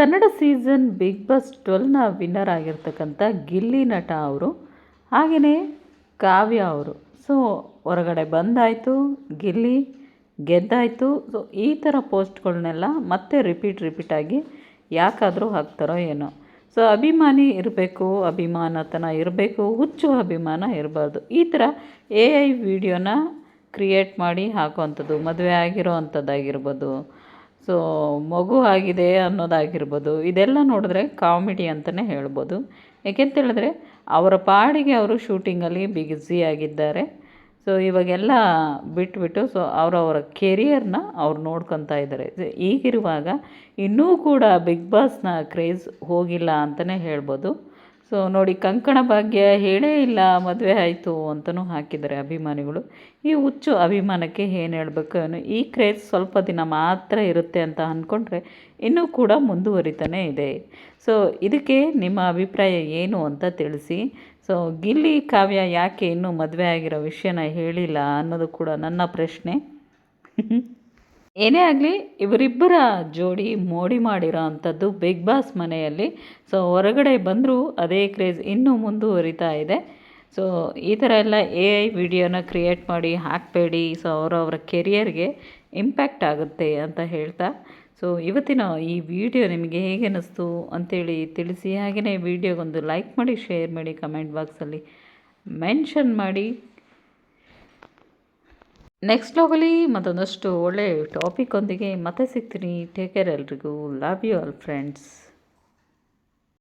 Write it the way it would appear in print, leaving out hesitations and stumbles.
Kannada season Bigg Boss 12ನ winner ಆಗಿರ್ತಕ್ಕಂಥ ಗಿಲ್ಲಿ ನಟ ಅವರು, ಹಾಗೆಯೇ ಕಾವ್ಯ ಅವರು. ಸೊ ಹೊರಗಡೆ ಬಂದಾಯಿತು, ಗಿಲ್ಲಿ ಗೆದ್ದಾಯಿತು. ಸೊ ಈ ಥರ ಪೋಸ್ಟ್ಗಳನ್ನೆಲ್ಲ ಮತ್ತೆ ರಿಪೀಟಾಗಿ ಯಾಕಾದರೂ ಹಾಕ್ತಾರೋ ಏನೋ. ಸೊ ಅಭಿಮಾನಿ ಇರಬೇಕು, ಅಭಿಮಾನತನ ಇರಬೇಕು, ಹುಚ್ಚು ಅಭಿಮಾನ ಇರಬಾರ್ದು. ಈ ಥರ AI ವಿಡಿಯೋನ ಕ್ರಿಯೇಟ್ ಮಾಡಿ ಹಾಕುವಂಥದ್ದು, ಮದುವೆ ಆಗಿರೋ ಅಂಥದ್ದಾಗಿರ್ಬೋದು, ಸೊ ಮಗು ಆಗಿದೆ ಅನ್ನೋದಾಗಿರ್ಬೋದು, ಇದೆಲ್ಲ ನೋಡಿದ್ರೆ ಕಾಮಿಡಿ ಅಂತಲೇ ಹೇಳ್ಬೋದು. ಏಕೆಂತೇಳಿದ್ರೆ ಅವರ ಪಾಡಿಗೆ ಅವರು ಶೂಟಿಂಗಲ್ಲಿ ಆಗಿದ್ದಾರೆ. ಸೊ ಇವಾಗೆಲ್ಲ ಬಿಟ್ಬಿಟ್ಟು ಸೊ ಅವರವರ ಕೆರಿಯರ್ನ ಅವ್ರು ನೋಡ್ಕೊತಾ ಇದ್ದಾರೆ. ಈಗಿರುವಾಗ ಇನ್ನೂ ಕೂಡ ಬಿಗ್ ಬಾಸ್ನ ಕ್ರೇಜ್ ಹೋಗಿಲ್ಲ ಅಂತಲೇ ಹೇಳ್ಬೋದು. ಸೊ ನೋಡಿ, ಕಂಕಣ ಭಾಗ್ಯ ಹೇಳೇ ಇಲ್ಲ, ಮದುವೆ ಆಯಿತು ಅಂತಲೂ ಹಾಕಿದ್ದಾರೆ ಅಭಿಮಾನಿಗಳು. ಈ ಹುಚ್ಚು ಅಭಿಮಾನಕ್ಕೆ ಏನು ಹೇಳಬೇಕು ಏನು, ಈ ಕ್ರೇಜ್ ಸ್ವಲ್ಪ ದಿನ ಮಾತ್ರ ಇರುತ್ತೆ ಅಂತ ಅಂದ್ಕೊಂಡ್ರೆ ಇನ್ನೂ ಕೂಡ ಮುಂದುವರಿತಾನೇ ಇದೆ. ಸೊ ಇದಕ್ಕೆ ನಿಮ್ಮ ಅಭಿಪ್ರಾಯ ಏನು ಅಂತ ತಿಳಿಸಿ. ಸೊ ಗಿಲ್ಲಿ ಕಾವ್ಯ ಯಾಕೆ ಇನ್ನೂ ಮದುವೆ ಆಗಿರೋ ವಿಷಯನ ಹೇಳಿಲ್ಲ ಅನ್ನೋದು ಕೂಡ ನನ್ನ ಪ್ರಶ್ನೆ. ಏನೇ ಆಗಲಿ, ಇವರಿಬ್ಬರ ಜೋಡಿ ಮೋಡಿ ಮಾಡಿರೋ ಅಂಥದ್ದು ಬಿಗ್ ಬಾಸ್ ಮನೆಯಲ್ಲಿ. ಸೊ ಹೊರಗಡೆ ಬಂದರೂ ಅದೇ ಕ್ರೇಜ್ ಇನ್ನೂ ಮುಂದುವರಿತಾ ಇದೆ. ಸೊ ಈ ಥರ ಎಲ್ಲ AI ವಿಡಿಯೋನ ಕ್ರಿಯೇಟ್ ಮಾಡಿ ಹಾಕಬೇಡಿ. ಸೊ ಅವರವರ ಕೆರಿಯರ್ಗೆ ಇಂಪ್ಯಾಕ್ಟ್ ಆಗುತ್ತೆ ಅಂತ ಹೇಳ್ತಾ, ಸೊ ಇವತ್ತಿನ ಈ ವಿಡಿಯೋ ನಿಮಗೆ ಹೇಗೆ ಅನ್ನಿಸ್ತು ಅಂತೇಳಿ ತಿಳಿಸಿ. ಹಾಗೆಯೇ ವಿಡಿಯೋಗೊಂದು ಲೈಕ್ ಮಾಡಿ, ಶೇರ್ ಮಾಡಿ, ಕಮೆಂಟ್ ಬಾಕ್ಸಲ್ಲಿ ಮೆನ್ಷನ್ ಮಾಡಿ. ನೆಕ್ಸ್ಟ್ ವ್ಲಾಗಲ್ಲಿ ಮತ್ತೊಂದಷ್ಟು ಒಳ್ಳೆ ಟಾಪಿಕ್ ಒಂದಿಗೆ ಮತ್ತೆ ಸಿಗ್ತೀನಿ. ಟೇಕ್ ಕೇರ್ ಎಲ್ರಿಗೂ. Love you all friends.